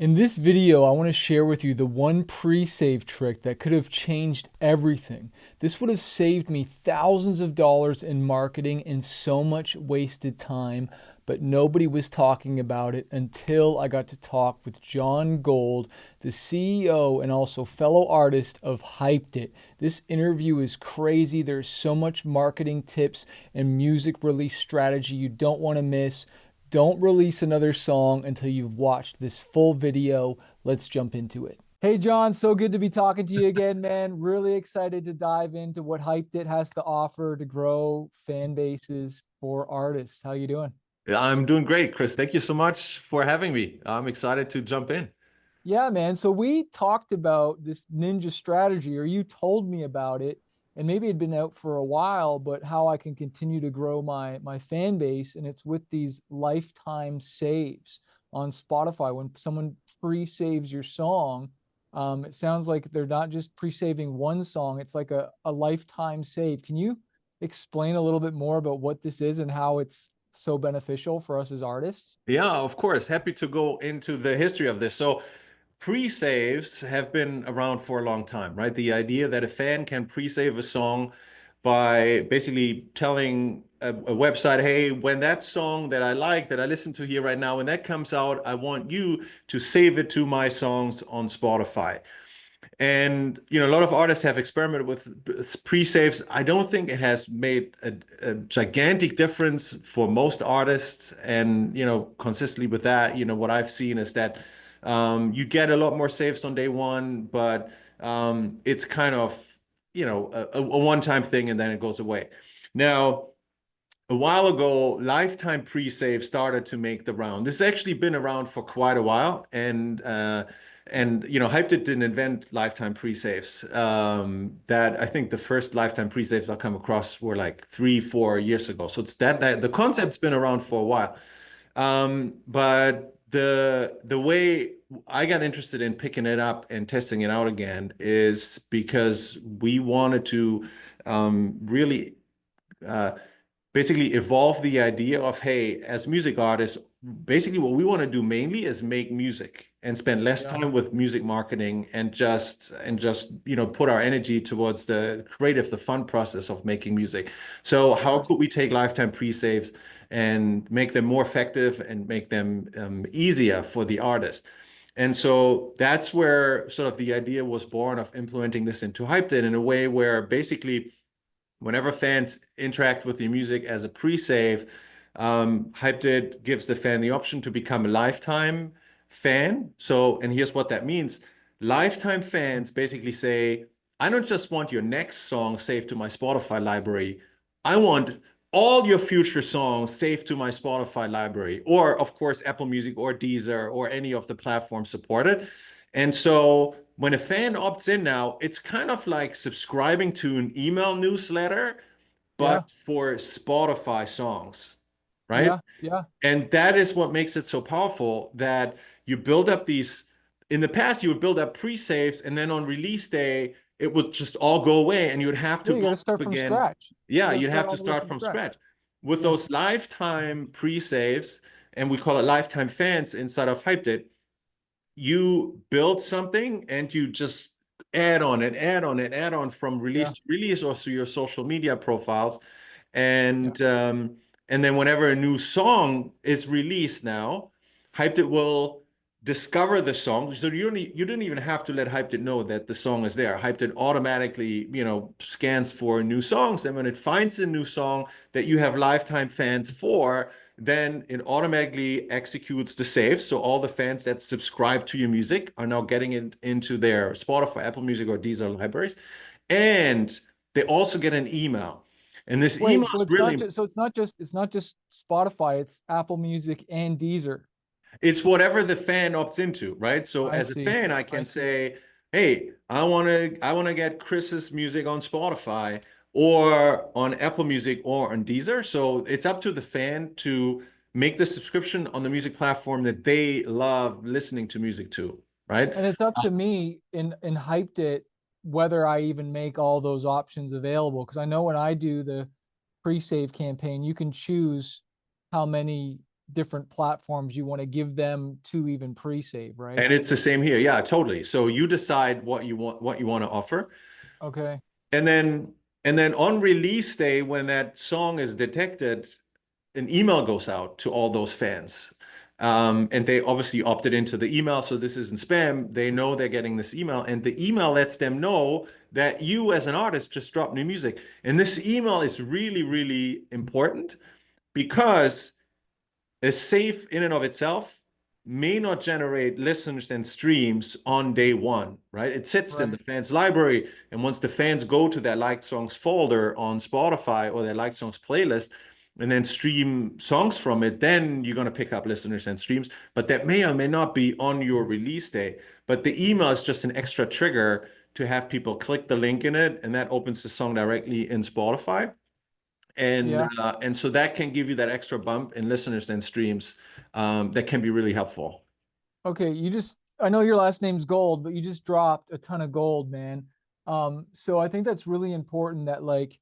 In this video, I want to share with you the one pre-save trick that could have changed everything. This would have saved me thousands of dollars in marketing and so much wasted time, but nobody was talking about it until I got to talk with John Gold, the CEO and also fellow artist of Hyped It. This interview is crazy. There's so much marketing tips and music release strategy you don't want to miss. Don't release another song until you've watched this full video. Let's jump into it. Hey, John, so good to be talking to you again, man. Really excited to dive into what Hyped It has to offer to grow fan bases for artists. How you doing? Yeah, I'm doing great, Chris. Thank you so much for having me. I'm excited to jump in. Yeah, man. So we talked about this ninja strategy, or you told me about it, and maybe it'd been out for a while, but how I can continue to grow my fan base, and it's with these lifetime saves on Spotify. When someone pre-saves your song, it sounds like they're not just pre-saving one song, it's like a lifetime save. Can you explain a little bit more about what this is and how it's so beneficial for us as artists? Yeah, of course. Happy to go into the history of this. So, pre-saves have been around for a long time, right? The idea that a fan can pre-save a song by basically telling a website, hey, when that song that I like, that I listen to here right now, when that comes out, I want you to save it to my songs on Spotify. And a lot of artists have experimented with pre-saves. I don't think it has made a gigantic difference for most artists. And consistently with that, what I've seen is that you get a lot more saves on day one, but it's kind of a one-time thing, and then it goes away. Now, a while ago, lifetime pre-save started to make the round. This has actually been around for quite a while, and Hyped It didn't invent lifetime pre-saves. That I think the first lifetime pre-saves I come across were like 3, 4 years ago. So it's that the concept's been around for a while. But the way I got interested in picking it up and testing it out again is because we wanted to really uh, basically evolve the idea of, hey, as music artists, basically what we want to do mainly is make music and spend less Yeah, time with music marketing and just put our energy towards the creative, the fun process of making music. So how sure. could we take lifetime pre-saves and make them more effective and make them easier for the artist? And so that's where sort of the idea was born of implementing this into Hyped It in a way where basically whenever fans interact with your music as a pre-save, Hyped It gives the fan the option to become a lifetime fan. So, and here's what that means. Lifetime fans basically say, I don't just want your next song saved to my Spotify library. I want all your future songs saved to my Spotify library, or of course, Apple Music or Deezer or any of the platforms supported. And so when a fan opts in now, it's kind of like subscribing to an email newsletter, Yeah, but for Spotify songs, right? yeah, yeah. And that is what makes it so powerful that you build up these. In the past, you would build up pre-saves, and then on release day, it would just all go away, and you would have to Yeah, you got build to up start from again. scratch. Yeah, You got to you'd start have to all the way start from from scratch. scratch. With Yeah, those lifetime pre-saves, and we call it lifetime fans inside of Hyped It, you build something and you just add on it, add on it, add on from release yeah, to release or through your social media profiles. yeah, And then whenever a new song is released now, Hyped It will discover the song. So you didn't even have to let Hyped It know that the song is there. Hyped It automatically, scans for new songs. And when it finds a new song that you have lifetime fans for, then it automatically executes the save. So all the fans that subscribe to your music are now getting it into their Spotify, Apple Music, or Deezer libraries. And they also get an email. And this Wait, email so is it's not really, just Spotify, it's Apple Music and Deezer. it's whatever the fan opts into, right? So I as a see. fan, I I can see. say, hey, I want to get Chris's music on Spotify or on Apple Music or on Deezer. So it's up to the fan to make the subscription on the music platform that they love listening to music to, right? And it's up to me in Hyped It whether I even make all those options available. Because I know when I do the pre-save campaign, you can choose how many different platforms you want to give them to even pre-save, right? And it's the same here. Yeah, totally. So you decide what you want to offer. Okay. And then on release day, when that song is detected, an email goes out to all those fans. And they obviously opted into the email, so this isn't spam. They know they're getting this email, and the email lets them know that you, as an artist, just dropped new music. And this email is really, really important because a safe in and of itself may not generate listens and streams on day one, right? It sits in the Right. fans library. And once the fans go to their liked songs folder on Spotify or their liked songs playlist and then stream songs from it, then you're going to pick up listeners and streams. But that may or may not be on your release day. But the email is just an extra trigger to have people click the link in it, and that opens the song directly in Spotify. Yeah. And so that can give you that extra bump in listeners and streams, that can be really helpful. Okay, I know your last name's Gold, but you just dropped a ton of gold, man. So I think that's really important that like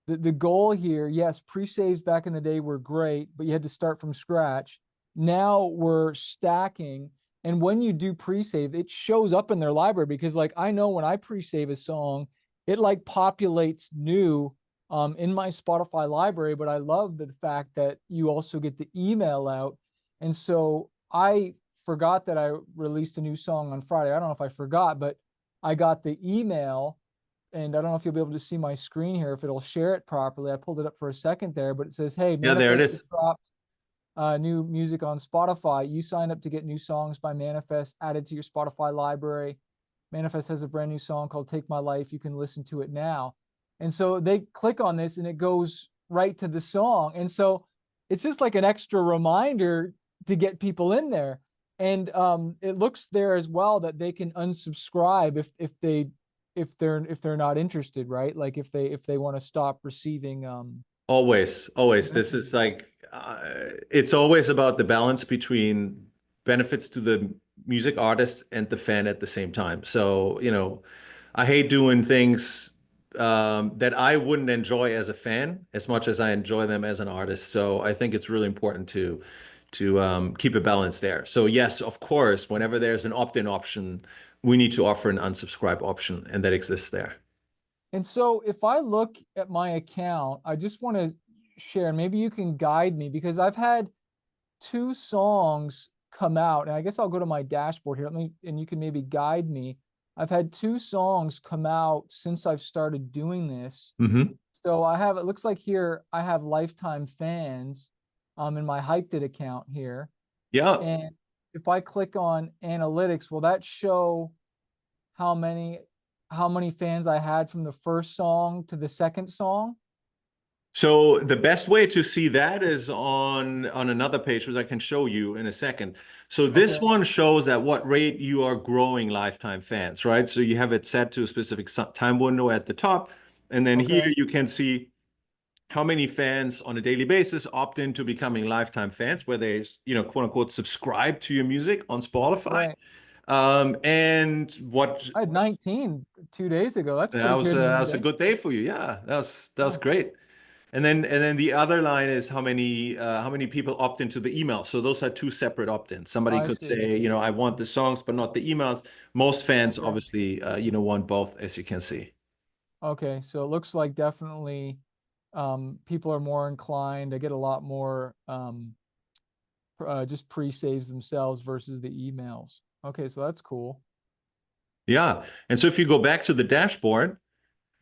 the goal here, yes, pre-saves back in the day were great, but you had to start from scratch. Now we're stacking, and when you do pre-save, it shows up in their library because like I know when I pre-save a song, it like populates new in my Spotify library, but I love the fact that you also get the email out. And so I forgot that I released a new song on Friday. I don't know if I forgot, but I got the email, and I don't know if you'll be able to see my screen here, if it'll share it properly. I pulled it up for a second there, but it says, "Hey, Yeah, there it Manifest is. just dropped new music on Spotify. You signed up to get new songs by Manifest added to your Spotify library. Manifest has a brand new song called Take My Life. You can listen to it now." And so they click on this and it goes right to the song. And so it's just like an extra reminder to get people in there. And it looks there as well that they can unsubscribe if they're not interested, right? Like if they want to stop receiving Always, always. This is messages. like, it's always about the balance between benefits to the music artist and the fan at the same time. So, I hate doing things that I wouldn't enjoy as a fan as much as I enjoy them as an artist. So I think it's really important to keep a balance there. So yes, of course, whenever there's an opt-in option, we need to offer an unsubscribe option, and that exists there. And so if I look at my account, I just want to share, maybe you can guide me because I've had two songs come out, and I guess I'll go to my dashboard here. And you can maybe guide me. I've had two songs come out since I've started doing this. Hmm. So it looks like here I have lifetime fans in my Hyped It account here. Yeah. And if I click on analytics, will that show how many how many fans I had from the first song to the second song? So the best way to see that is on another page, which I can show you in a second. So this Okay, one shows at what rate you are growing lifetime fans, right? So you have it set to a specific time window at the top, and then here okay, you can see how many fans on a daily basis opt into becoming lifetime fans, where they, quote unquote, subscribe to your music on Spotify. right. And what I had 19 2 days ago. That's that pretty was good in one a day. good day for you. Yeah, that was Yeah, great. And then the other line is how many people opt into the email. So those are two separate opt-ins. Somebody I could see. say, I want the songs but not the emails. Most fans Okay. obviously, want both, as you can see. Okay. So it looks like definitely people are more inclined to get a lot more just pre-saves themselves versus the emails. Okay, so that's cool. Yeah. And so if you go back to the dashboard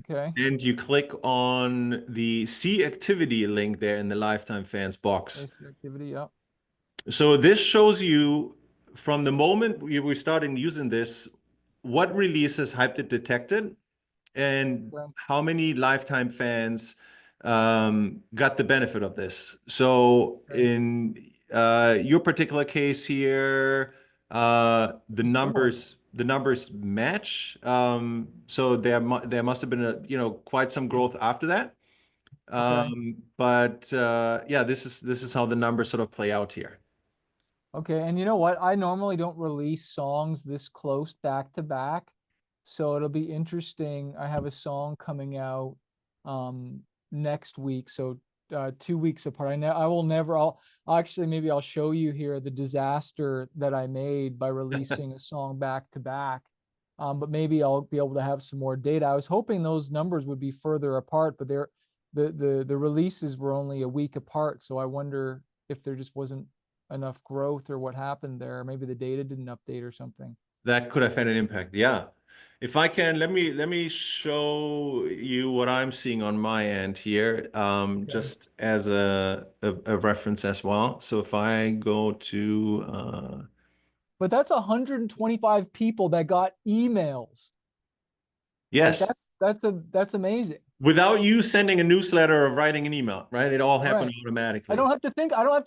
Okay. and you click on the see activity link there in the lifetime fans box. Basic activity, yep. So this shows you from the moment we were starting using this, what releases Hyped It detected and Okay. how many lifetime fans got the benefit of this. So Okay. in your particular case here, the Pretty similar. numbers match. So there must have been quite some growth after that. Okay. But yeah, this is how the numbers sort of play out here. Okay, and you know what? I normally don't release songs this close back to back, so it'll be interesting. I have a song coming out next week, so 2 weeks apart. I will never. I'll actually, maybe I'll show you here the disaster that I made by releasing a song back to back. But maybe I'll be able to have some more data. I was hoping those numbers would be further apart, but the releases were only a week apart. So I wonder if there just wasn't enough growth or what happened there. Maybe the data didn't update or something. That could have had an impact. Yeah. If I can, let me show you what I'm seeing on my end here, Okay. just as a reference as well. So if I go to But that's 125 people that got emails. Like yes, that's amazing. without you sending a newsletter or writing an email, right? It all happened Right. automatically. I don't have to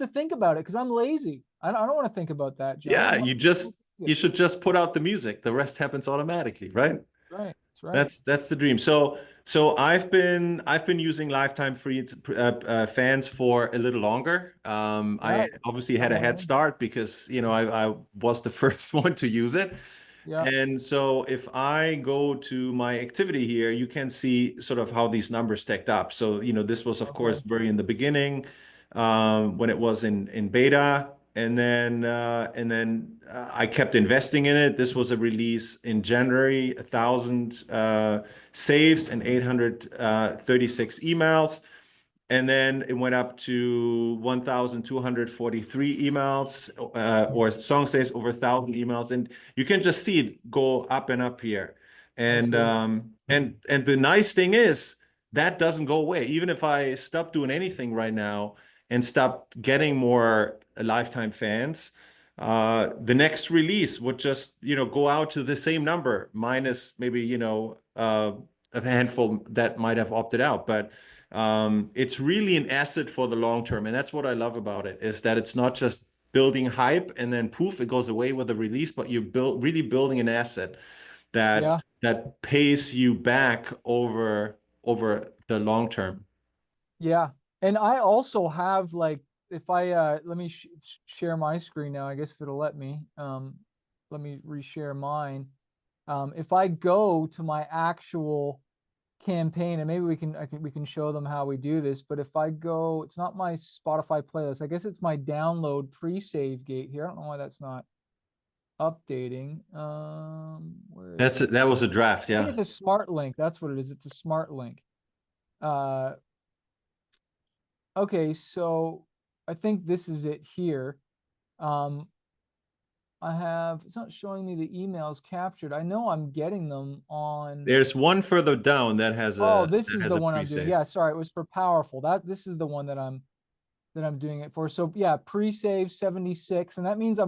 think about it because I'm lazy. I don't want to think about that, John. Yeah, I want to you music. should just put out the music. The rest happens automatically, right? Right. That's right. That's the dream. So I've been using lifetime free fans for a little longer. Yeah. I obviously I'm had a one of head them. start because I was the first one to use it. Yeah. And so if I go to my activity here, you can see sort of how these numbers stacked up. So, this was of course Okay. very in the beginning, when it was in beta, and then I kept investing in it. This was a release in January, 1,000 saves and 836 emails. And then it went up to 1,243 emails, or song says over 1,000 emails. And you can just see it go up and up here. I And see. the nice thing is that doesn't go away. Even if I stop doing anything right now and stop getting more lifetime fans, the next release would just, go out to the same number minus maybe, a handful that might have opted out. But it's really an asset for the long term. And that's what I love about it, is that it's not just building hype and then poof, it goes away with the release, but you're really building an asset Yeah. that pays you back over the long term. Yeah. And I also have like, if I let me share my screen now, I guess if it'll let me. Let me reshare mine. If I go to my actual campaign, and maybe we can show them how we do this, but if I go, it's not my Spotify playlist. I guess it's my download pre-save gate here. I don't know why that's not updating. Where is That's it? it. That was a draft. I think Yeah. it's a smart link. That's what it is. It's a smart link. Uh, okay, so I think this is it here. Um, it's not showing me the emails captured. I know I'm getting them on. There's one further down Oh, this that is has the a one I'm doing. pre-save. Yeah, sorry, it was for powerful. This is the one that I'm doing it for. So yeah, pre-save 76, and that means I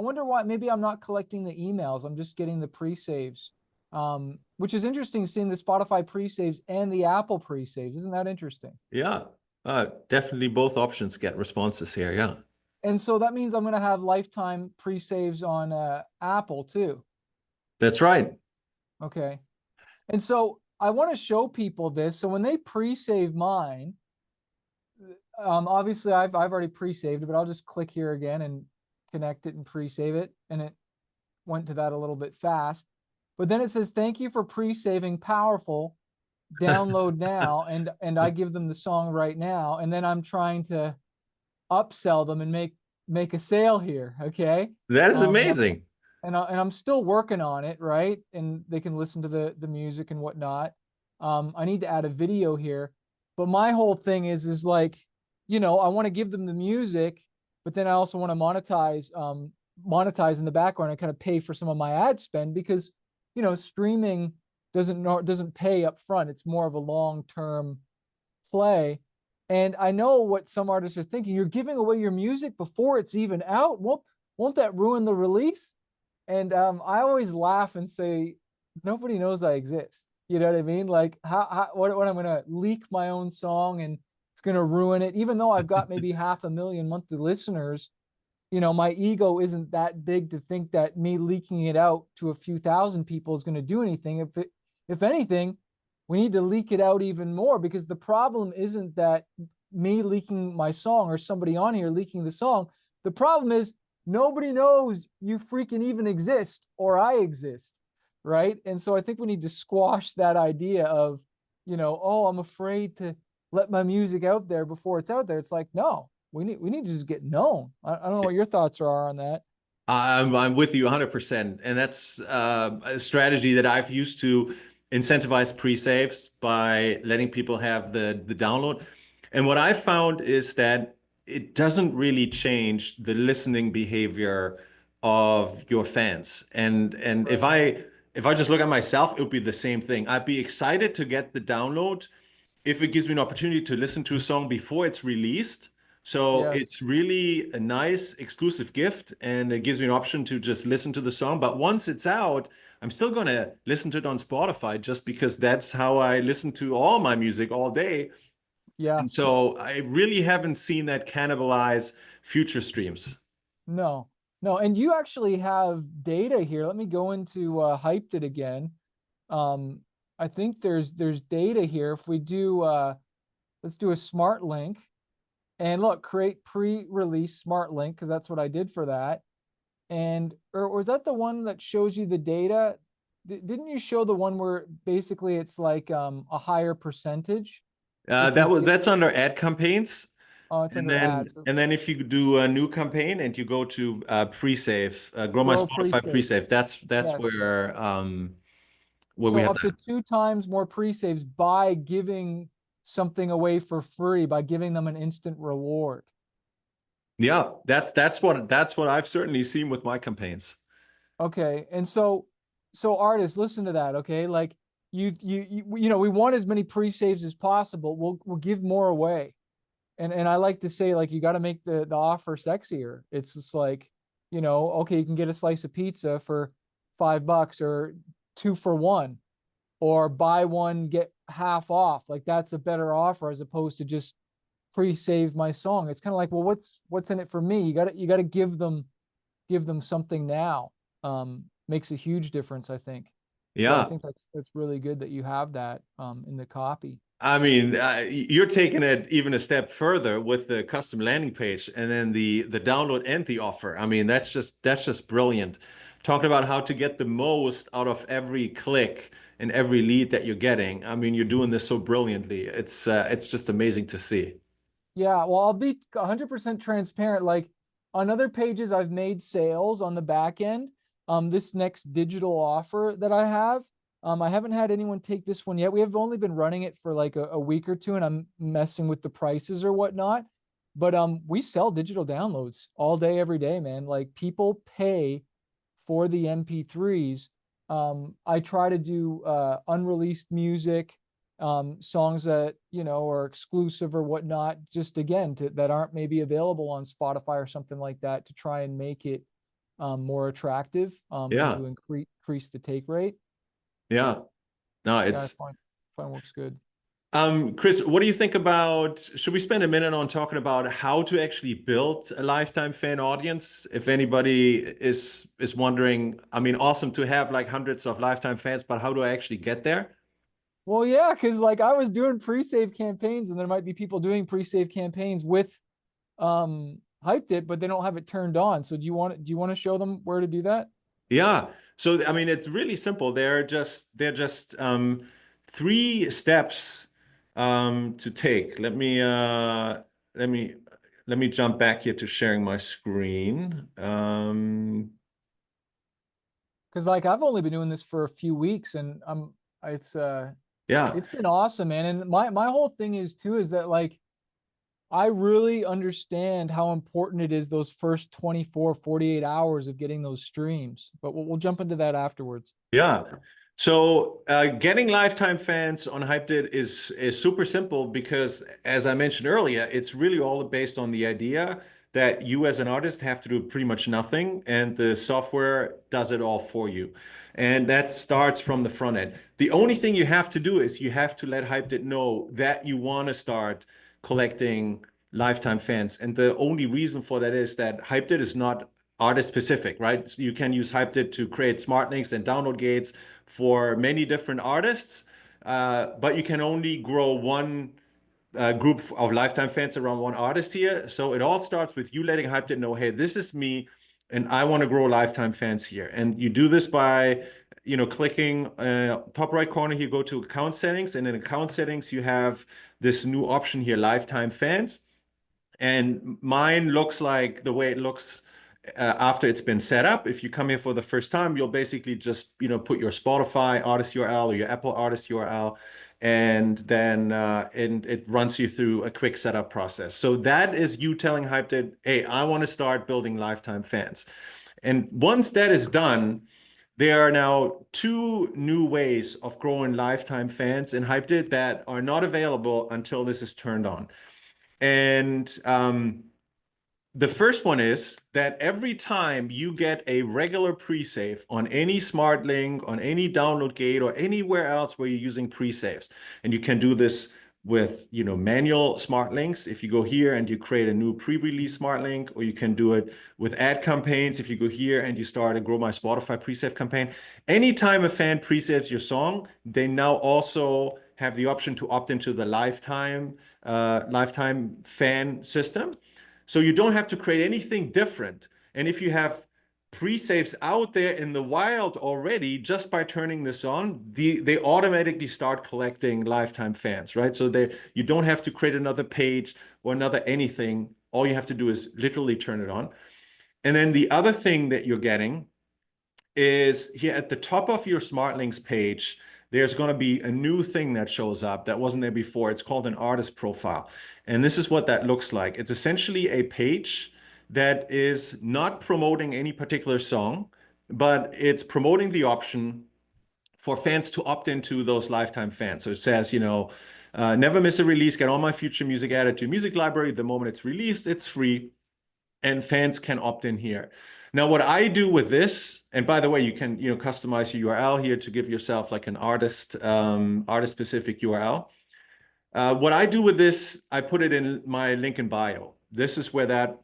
wonder why, maybe I'm not collecting the emails. I'm just getting the pre-saves. Which is interesting, seeing the Spotify pre-saves and the Apple pre-saves. Isn't that interesting? Yeah. Definitely both options get responses here. Yeah. And so that means I'm going to have lifetime pre-saves on Apple too. That's right. Okay. And so I want to show people this. So when they pre-save mine, obviously I've already pre-saved it, but I'll just click here again and connect it and pre-save it. And it went to that a little bit fast. But then it says, thank you for pre-saving Powerful. Download now. And I give them the song right now. And then I'm trying to upsell them and make a sale here. Okay. That is And amazing. I'm still working on it, right? And they can listen to the music and whatnot. I need to add a video here, but my whole thing is like, I want to give them the music, but then I also want to monetize in the background and kind of pay for some of my ad spend because, streaming doesn't pay up front. It's more of a long term play. And I know what some artists are thinking. You're giving away your music before it's even out. Won't that ruin the release? And I always laugh and say, nobody knows I exist. You know what I mean? Like, what I'm gonna leak my own song and it's gonna ruin it, even though I've got maybe 500,000 monthly listeners. My ego isn't that big to think that me leaking it out to a few thousand people is gonna do anything. If anything, we need to leak it out even more because the problem isn't that me leaking my song or somebody on here leaking the song. The problem is nobody knows you freaking even exist or I exist, right? And so I think we need to squash that idea of, oh, I'm afraid let my music out there before it's out there. It's like, no, we need to just get known. I don't know what your thoughts are on that. I'm with you 100%. And that's a strategy that I've used to incentivize pre-saves by letting people have the download. And what I found is that it doesn't really change the listening behavior of your fans. And Right. if I just look at myself, it would be the same thing. I'd be excited to get the download if it gives me an opportunity to listen to a song before it's released. So Yes. it's really a nice exclusive gift and it gives me an option to just listen to the song. But once it's out, I'm still going to listen to it on Spotify just because that's how I listen to all my music all day. Yeah. And so I really haven't seen that cannibalize future streams. No. No. And you actually have data here. Let me go into Hyped It again. Um, I think there's data here. If we do let's do a smart link and look, create pre-release smart link because that's what I did for that. And or was that the one that shows you the data? Didn't you show the one where basically it's like a higher percentage if you get, That's under ad campaigns. oh, it's And under then ads. So and then if you do a new campaign and you go to pre-save, grow my grow Spotify pre-save. pre-save, that's Yes. where we So have up to that. 2 times more pre-saves by giving something away for free, by giving them an instant reward. Yeah, that's what I've certainly seen with my campaigns. Okay. And so artists, listen to that, okay? Like we want as many pre-saves as possible. We'll give more away. And I like to say like you got to make the offer sexier. It's just like, okay, you can get a slice of pizza for $5 or 2 for 1 or buy one, get half off. Like that's a better offer as opposed to just pre-save my song. It's kind of like, well, what's in it for me? You got to give them something now. Makes a huge difference, I think. So I Yeah. think that's really good that you have that in the copy. I mean, you're taking it even a step further with the custom landing page and then the download and the offer. I mean, that's just brilliant. Talking about how to get the most out of every click and every lead that you're getting. I mean, you're doing this so brilliantly. It's just amazing to see. Yeah, well, I'll be 100% transparent. Like on other pages, I've made sales on the back end. This next digital offer that I haven't had anyone take this one yet. We have only been running it for like a week or two, and I'm messing with the prices or whatnot. But we sell digital downloads all day, every day, man. Like people pay for the MP3s. I try to do unreleased music, songs that are exclusive or whatnot, just again that aren't maybe available on Spotify or something like that, to try and make it more attractive and Yeah. to increase the take rate. Yeah. No, Yeah, I it's find works good. Chris, what do you think about, should we spend a minute on talking about how to actually build a lifetime fan audience? If anybody is wondering, I mean, awesome to have like hundreds of lifetime fans, but how do I actually get there? Well, yeah, because like I was doing pre-save campaigns, and there might be people doing pre-save campaigns with Hyped It, but they don't have it turned on. So do you want to show them where to do that? Yeah. So I mean, it's really simple. They're just three steps to take. Let me let me jump back here to sharing my screen. Because like I've only been doing this for a few weeks, and it's Yeah. it's been awesome, man. And my whole thing is too is that like I really understand how important it is those first 24, 48 hours of getting those streams. But we'll jump into that afterwards. Yeah. So getting lifetime fans on Hyped It is super simple because, as I mentioned earlier, it's really all based on the idea that you as an artist have to do pretty much nothing, and the software does it all for you. And that starts from the front end. The only thing you have to do is you have to let Hyped It know that you want to start collecting lifetime fans. And the only reason for that is that Hyped It is not artist specific, right? So you can use Hyped It to create smart links and download gates for many different artists, but you can only grow one group of lifetime fans around one artist here. So it all starts with you letting Hyped It know, hey, this is me, and I want to grow lifetime fans here. And you do this by clicking top right corner here, go to account settings, and in account settings, you have this new option here, lifetime fans. And mine looks like the way it looks after it's been set up. If you come here for the first time, you'll basically just, put your Spotify artist URL or your Apple artist URL, and then and it runs you through a quick setup process. So that is you telling Hype that, hey, I want to start building lifetime fans. And once that is done, there are now two new ways of growing lifetime fans in HypeDit that are not available until this is turned on. And the first one is that every time you get a regular pre-save on any smart link, on any download gate, or anywhere else where you're using pre-saves, and you can do this with manual smart links if you go here and you create a new pre-release smart link, or you can do it with ad campaigns if you go here and you start a Grow My Spotify pre-save campaign. Anytime a fan pre-saves your song, they now also have the option to opt into the lifetime fan system. So you don't have to create anything different. And if you have pre-saves out there in the wild already, just by turning this on, they automatically start collecting lifetime fans, right? So you don't have to create another page or another anything. All you have to do is literally turn it on. And then the other thing that you're getting is here at the top of your Smart Links page, there's going to be a new thing that shows up that wasn't there before. It's called an artist profile. And this is what that looks like. It's essentially a page that is not promoting any particular song, but it's promoting the option for fans to opt into those lifetime fans. So it says, never miss a release, get all my future music added to your music library. The moment it's released, it's free, and fans can opt in here. Now, what I do with this, and by the way, you can customize your URL here to give yourself like an artist specific URL. What I do with this, I put it in my link in bio. This is where that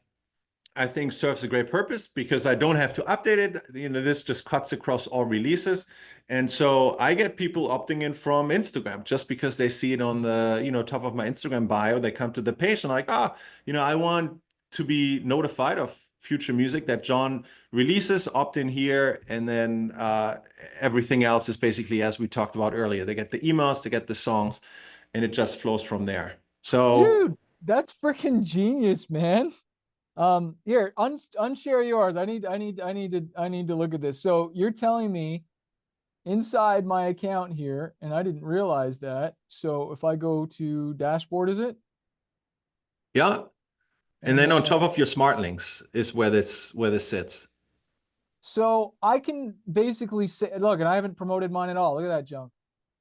I think serves a great purpose because I don't have to update it. This just cuts across all releases. And so I get people opting in from Instagram just because they see it on the, top of my Instagram bio. They come to the page and like, I want to be notified of future music that John releases, opt in here. And then everything else is basically, as we talked about earlier, they get the emails, they get the songs, and it just flows from there. So Dude, that's freaking genius, man. Here, unshare yours. I need to look at this. So you're telling me inside my account here, and I didn't realize that. So if I go to dashboard, is it? yeah. And And then on then top of your smart links is where this sits. so I can basically say, look, and I haven't promoted mine at all. Look at that junk.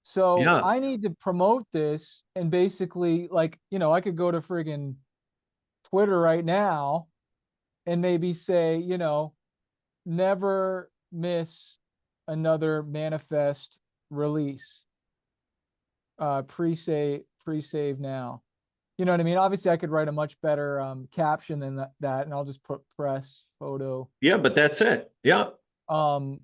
So Yeah. I need to promote this and basically like, I could go to friggin' Twitter right now and maybe say, never miss another manifest release. Pre-save now. You know what I mean? Obviously, I could write a much better caption than that, and I'll just put press photo. Yeah, but that's it. Yeah. Um,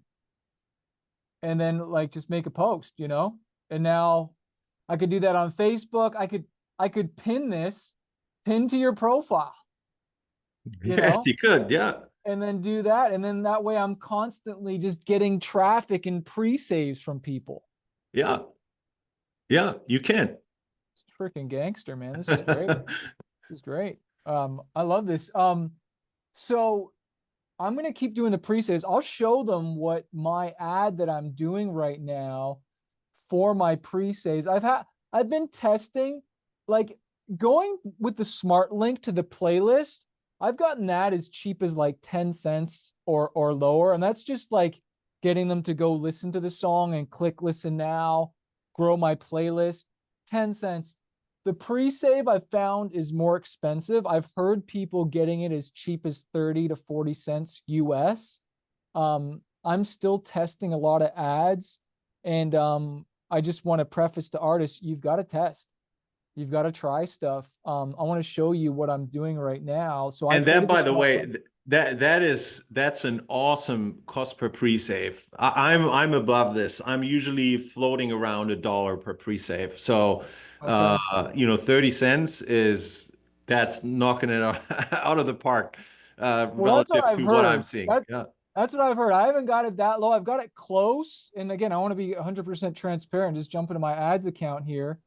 and then like just make a post. And now I could do that on Facebook. I could pin to your profile, you Yes, know, you could. Yeah. and then do that. And then that way I'm constantly just getting traffic and pre-saves from people. Yeah. Yeah, you can. It's freaking gangster, man. This is great. This is great. I love this. So I'm gonna keep doing the pre-saves. I'll show them what my ad that I'm doing right now for my pre-saves. I've been testing, like going with the smart link to the playlist. I've gotten that as cheap as like 10 cents or lower. And that's just like getting them to go listen to the song and click listen now, grow my playlist. 10 cents. The pre-save I've found is more expensive. I've heard people getting it as cheap as 30 to 40 cents US. I'm still testing a lot of ads, and I just want to preface to artists, you've got to test. You've got to try stuff. I want to show you what I'm doing right now. So I And that, created by this the smart way, link. that's an awesome cost per pre-save. I'm above this. I'm usually floating around $1 per pre-save. So, Okay. 30 cents that's knocking it out, out of the park, Well, that's what relative I've to what I'm heard. seeing. That Yeah. That's what I've heard. I haven't got it that low. I've got it close. And again, I want to be 100% transparent. Just jump into my ads account here.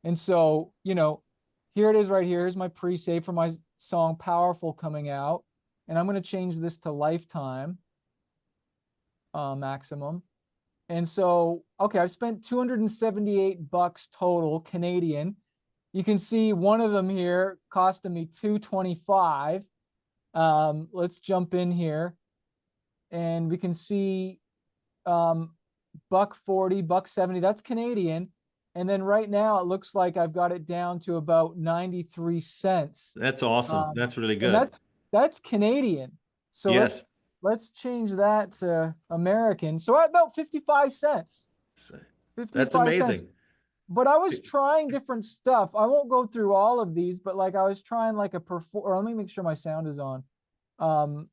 And so, here it is right here. Here's my pre-save for my song Powerful coming out. And I'm going to change this to lifetime maximum. And so, okay, I've spent 278 bucks total Canadian. You can see one of them here costing me 225. Let's jump in here and we can see buck 40, buck 70. That's Canadian. And then right now it looks like I've got it down to about 93 cents. That's awesome. Um, That's really and good. that's Canadian. So let's Yes. let's change that to American. So at about 55 cents. That's 55 cents. amazing. But I was trying different stuff. I won't go through all of these, but like I was trying like a or let me make sure my sound is on. Um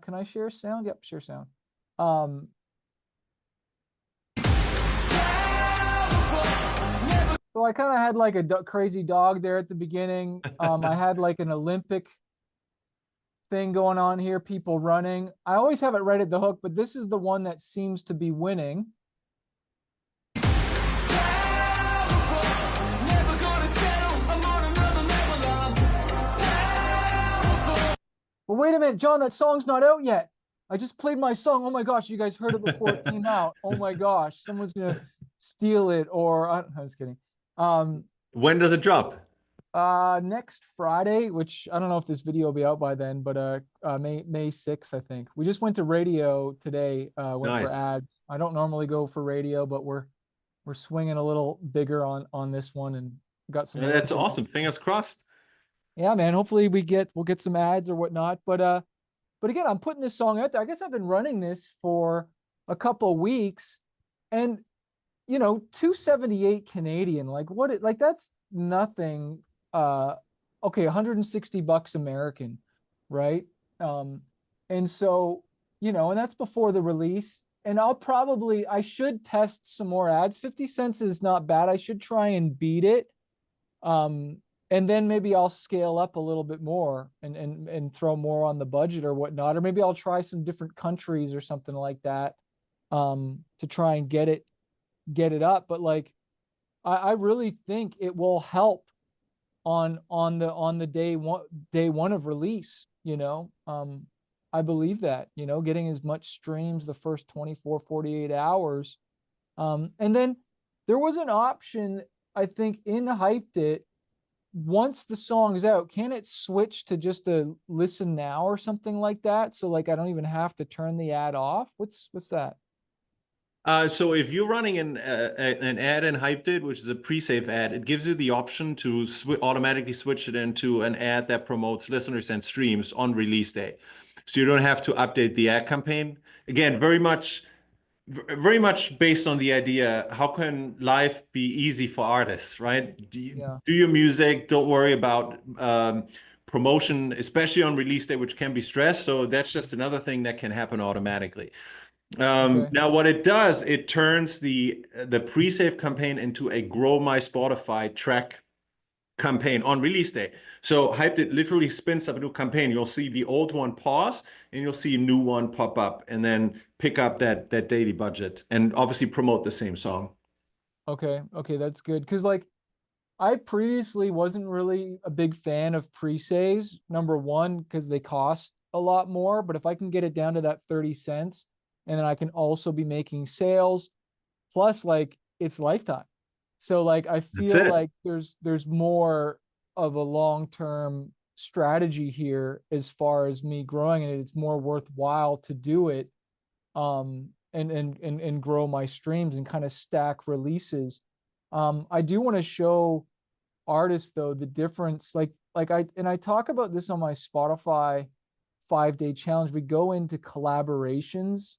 can I share sound? Yep, share sound. Um so I kind of had like a crazy dog there at the beginning. I had like an Olympic thing going on here, people running. I always have it right at the hook, but this is the one that seems to be winning. But wait a minute, John, that song's not out yet. I just played my song. Oh my gosh, you guys heard it before it came out. Oh my gosh, someone's gonna steal it, or I was kidding. Um, When does it drop? next Friday, which I don't know if this video will be out by then, but May 6th, I think. We just went to radio today, went for Nice. ads. I don't normally go for radio, but we're swinging a little bigger on this one and got some more That's information. awesome. Fingers crossed. Yeah, man. Hopefully we'll get some ads or whatnot. But again, I'm putting this song out there. I guess I've been running this for a couple of weeks, and 278 Canadian. Like like that's nothing. Uh, okay, 160 bucks American, right? Um, and so, and that's before the release. And I should test some more ads. 50 cents is not bad. I should try and beat it. Um, and then maybe I'll scale up a little bit more and throw more on the budget or whatnot. Or maybe I'll try some different countries or something like that to try and get it up. But like I really think it will help on the day one of release, I believe that, getting as much streams the first 24, 48 hours. And then there was an option, I think, in Hyped It. Once the song's out, can it switch to just a listen now or something like that? So like I don't even have to turn the ad off. What's that? So if you're running an ad in Hyped It, which is a pre-save ad, it gives you the option to automatically switch it into an ad that promotes listeners and streams on release day. So you don't have to update the ad campaign. Again, very much based on the idea, how can life be easy for artists, right? Yeah. Do your music, don't worry about promotion, especially on release day, which can be stressed. So that's just another thing that can happen automatically. Okay. Now, what it does, it turns the pre-save campaign into a Grow My Spotify track campaign on release day. So Hyped It literally spins up a new campaign. You'll see the old one pause, and you'll see a new one pop up, and then pick up that daily budget, and obviously promote the same song. Okay. Okay, that's good. Because like I previously wasn't really a big fan of pre-saves. Number one, because they cost a lot more. But if I can get it down to that 30 cents, and then I can also be making sales, plus like it's lifetime. So like I That's feel it. like there's more of a long-term strategy here as far as me growing it. It's more worthwhile to do it and grow my streams and kind of stack releases. I do want to show artists though the difference I talk about this on my Spotify 5-day challenge. We go into collaborations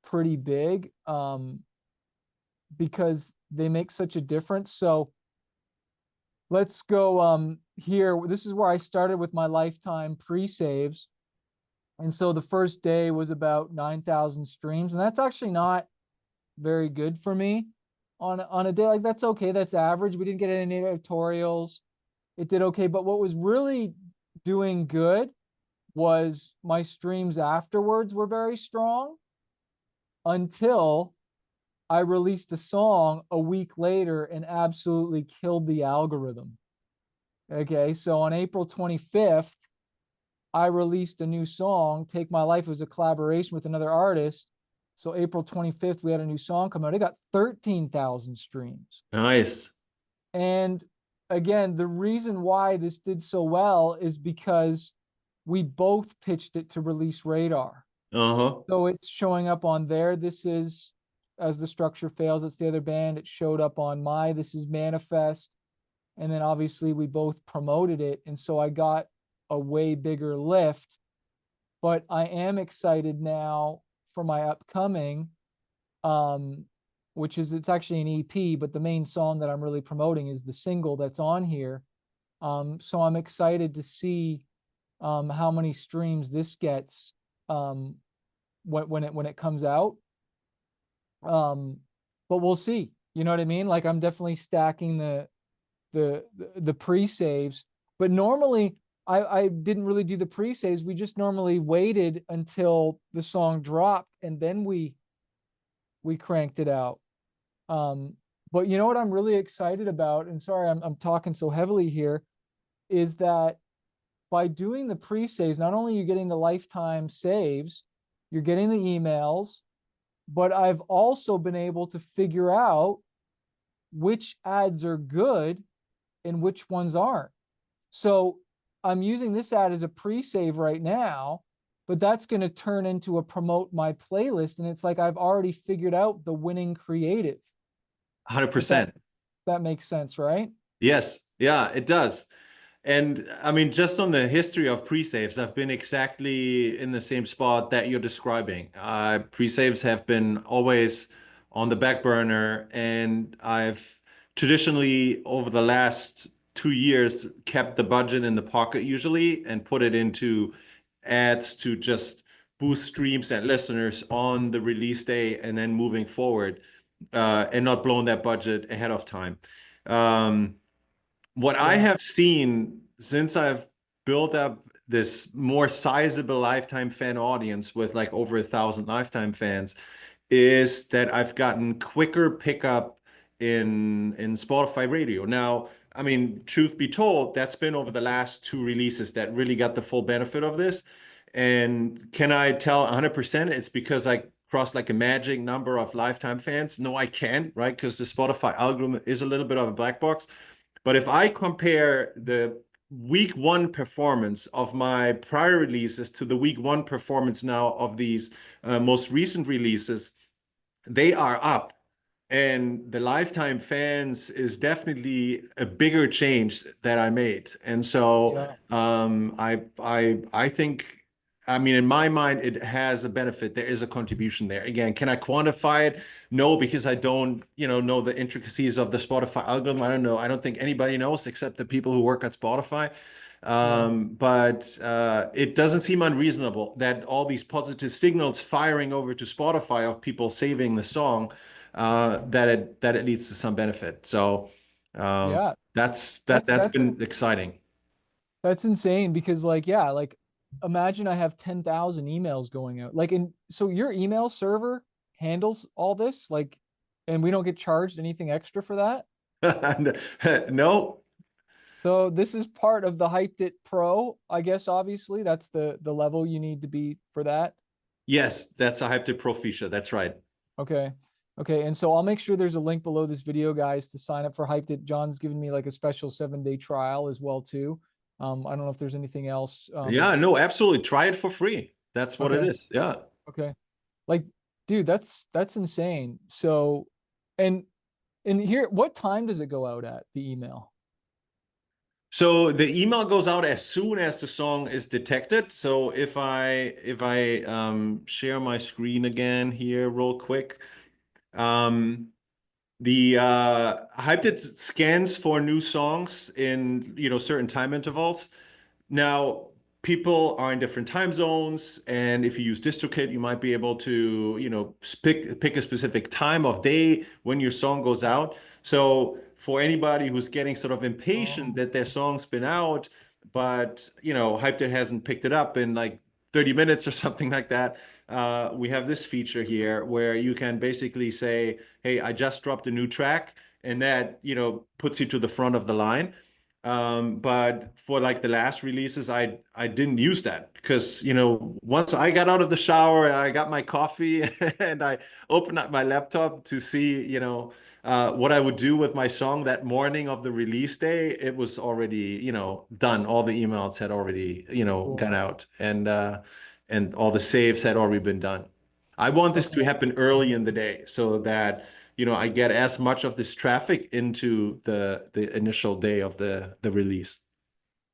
pretty big because they make such a difference. So let's go here. This is where I started with my lifetime pre-saves. And so the first day was about 9,000 streams, and that's actually not very good for me on a day like that's okay. That's average. We didn't get any editorials. It did okay. But what was really doing good was my streams afterwards were very strong until I released a song a week later and absolutely killed the algorithm. Okay, so on April 25th, I released a new song, Take My Life. It was a collaboration with another artist. So April 25th, we had a new song come out. It got 13,000 streams. Nice. And again, the reason why this did so well is because we both pitched it to Release Radar. Uh-huh. So it's showing up on there. This is As the Structure Fails. It's the other band. It showed up on my This Is Manifest. And then obviously we both promoted it. And so I got a way bigger lift. But I am excited now for my upcoming, um, which is it's actually an EP, but the main song that I'm really promoting is the single that's on here. So I'm excited to see how many streams this gets when it comes out. Um, but we'll see. You know what I mean? Like I'm definitely stacking the pre-saves. But normally I didn't really do the pre-saves. We just normally waited until the song dropped and then we cranked it out. Um, but you know what I'm really excited about, and sorry I'm talking so heavily here, is that by doing the pre-saves, not only are you getting the lifetime saves, you're getting the emails, but I've also been able to figure out which ads are good and which ones aren't. So I'm using this ad as a pre-save right now, but that's going to turn into a promote my playlist. And it's like I've already figured out the winning creative. If that 100%. that makes sense, right? Yes. Yeah, it does. And I mean, just on the history of pre-saves, I've been exactly in the same spot that you're describing. Pre-saves have been always on the back burner, and I've traditionally, over the last 2 years, kept the budget in the pocket usually and put it into ads to just boost streams and listeners on the release day and then moving forward, and not blowing that budget ahead of time. Um, what I Yeah. have seen since I've built up this more sizable lifetime fan audience with like over 1,000 lifetime fans is that I've gotten quicker pickup in Spotify radio. Now, I mean, truth be told, that's been over the last two releases that really got the full benefit of this. And can I tell 100% it's because I crossed like a magic number of lifetime fans? No, I can't, right? Because the Spotify algorithm is a little bit of a black box. But if I compare the week one performance of my prior releases to the week one performance now of these most recent releases, they are up. And the lifetime fans is definitely a bigger change that I made. And so Yeah. I think, I mean, in my mind, it has a benefit. There is a contribution there. Again, can I quantify it? No, because I don't, know the intricacies of the Spotify algorithm. I don't know. I don't think anybody knows except the people who work at Spotify. Yeah. But it doesn't seem unreasonable that all these positive signals firing over to Spotify of people saving the song, that it leads to some benefit. So Yeah. that's That's been exciting. That's insane because like yeah, like imagine I have 10,000 emails going out. Like and so your email server handles all this like and we don't get charged anything extra for that. No, So this is part of the Hyped It Pro, I guess obviously that's the level you need to be for that. yes, that's a Hype to Pro feature. That's right. Okay. Okay, and so I'll make sure there's a link below this video, guys, to sign up for Hyped It. John's given me like a special 7-day trial as well too. I don't know if there's anything else. Yeah, no, absolutely. Try it for free. That's what it Okay. is. Yeah. Okay. Like, dude, that's insane. So, and and here, what time does it go out at the email? So the email goes out as soon as the song is detected. So if I share my screen again here real quick, um, the Hyped scans for new songs in certain time intervals. Now, people are in different time zones, and if you use DistroKid, you might be able to, pick a specific time of day when your song goes out. So for anybody who's getting sort of impatient Oh, that their song's been out, but Hyped It hasn't picked it up in like 30 minutes or something like that. We have this feature here where you can basically say, "Hey, I just dropped a new track," and that puts you to the front of the line. But for like the last releases, I didn't use that because once I got out of the shower, I got my coffee and I opened up my laptop to see what I would do with my song that morning of the release day. It was already done. All the emails had already Cool. gone out, and all the saves had already been done. I want this to Okay. happen early in the day so that I get as much of this traffic into the initial day of the release.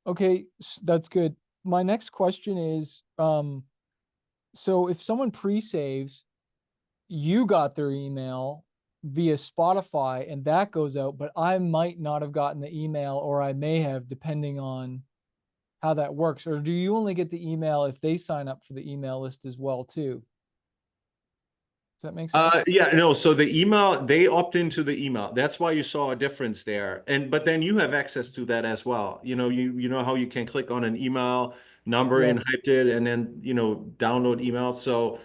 Okay, that's good. My next question is, so if someone pre-saves, you got their email via Spotify and that goes out, but I might not have gotten the email or I may have, depending on how that works. Or do you only get the email if they sign up for the email list as well too? Does that make sense? Yeah, no. So the email, they opt into the email. That's why you saw a difference there. But then you have access to that as well. You know how you can click on an email number in Yes. Hyped It and then download emails. So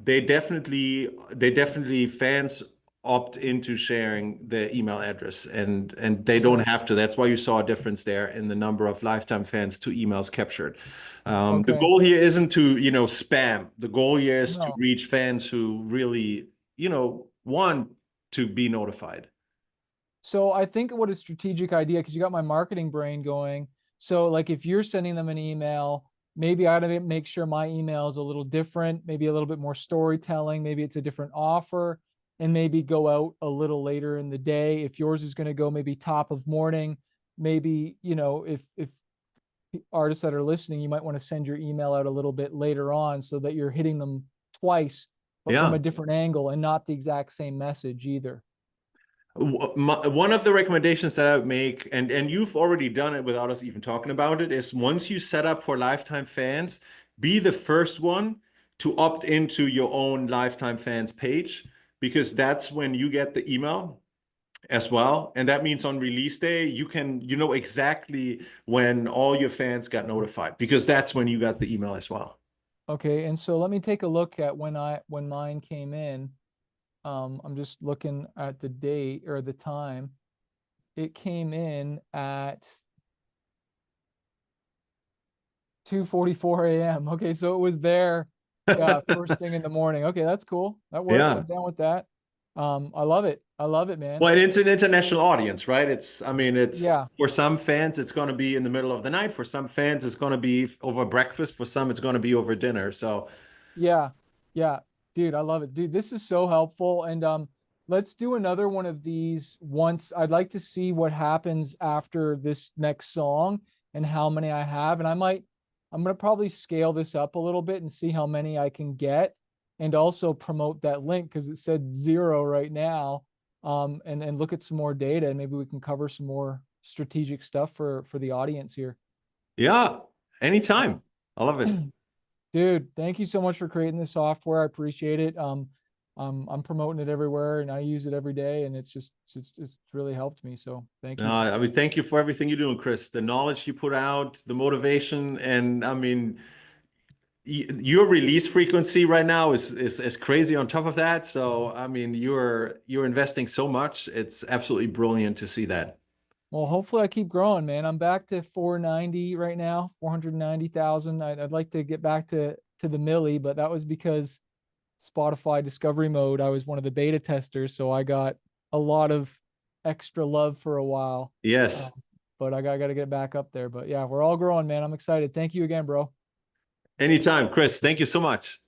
they definitely fans opt into sharing the email address, and they don't Okay. have to. That's why you saw a difference there in the number of lifetime fans to emails captured. The Okay. goal here isn't to, spam. The goal here is to No. reach fans who really, want to be notified. So I think what a strategic idea, because you got my marketing brain going. So like if you're sending them an email, maybe I gotta make sure my email is a little different, maybe a little bit more storytelling, maybe it's a different offer, and maybe go out a little later in the day. If yours is going to go maybe top of morning, maybe, if artists that are listening, you might want to send your email out a little bit later on so that you're hitting them twice, but from Yeah. a different angle and not the exact same message either. One of the recommendations that I would make, and you've already done it without us even talking about it, is once you set up for lifetime fans, be the first one to opt into your own lifetime fans page, because that's when you get the email as well. And that means on release day, you know exactly when all your fans got notified, because that's when you got the email as well. Okay, and so let me take a look at when mine came in. I'm just looking at the date or the time. It came in at 2:44 a.m. Okay, so it was there, yeah, first thing in the morning. Okay, that's cool. That works. I'm Yeah. down with that. I love it. I love it, man. Well, and it's an international audience, right? I mean, it's Yeah. for some fans, it's going to be in the middle of the night. For some fans, it's going to be over breakfast. For some, it's going to be over dinner. So, Yeah. Yeah. Dude, I love it. Dude, this is so helpful. And let's do another one of these once. I'd like to see what happens after this next song and how many I have. And I'm gonna probably scale this up a little bit and see how many I can get and also promote that link because it said 0 right now. And look at some more data and maybe we can cover some more strategic stuff for the audience here. yeah, anytime. I love it. Dude, thank you so much for creating this software. I appreciate it. I'm promoting it everywhere and I use it every day and it's really helped me. So thank No, you. I mean, thank you for everything you're doing, Chris. The knowledge you put out, the motivation, and I mean, your release frequency right now is crazy on top of that. So, I mean, you're investing so much. It's absolutely brilliant to see that. Well, hopefully I keep growing, man. I'm back to 490 right now, 490,000. I'd like to get back to the milli, but that was because Spotify discovery mode, I was one of the beta testers, so I got a lot of extra love for a while. Uh, Yes. but I got to get back up there. But yeah, we're all growing, man. I'm excited. Thank you again, bro. Anytime, Chris. Thank you so much.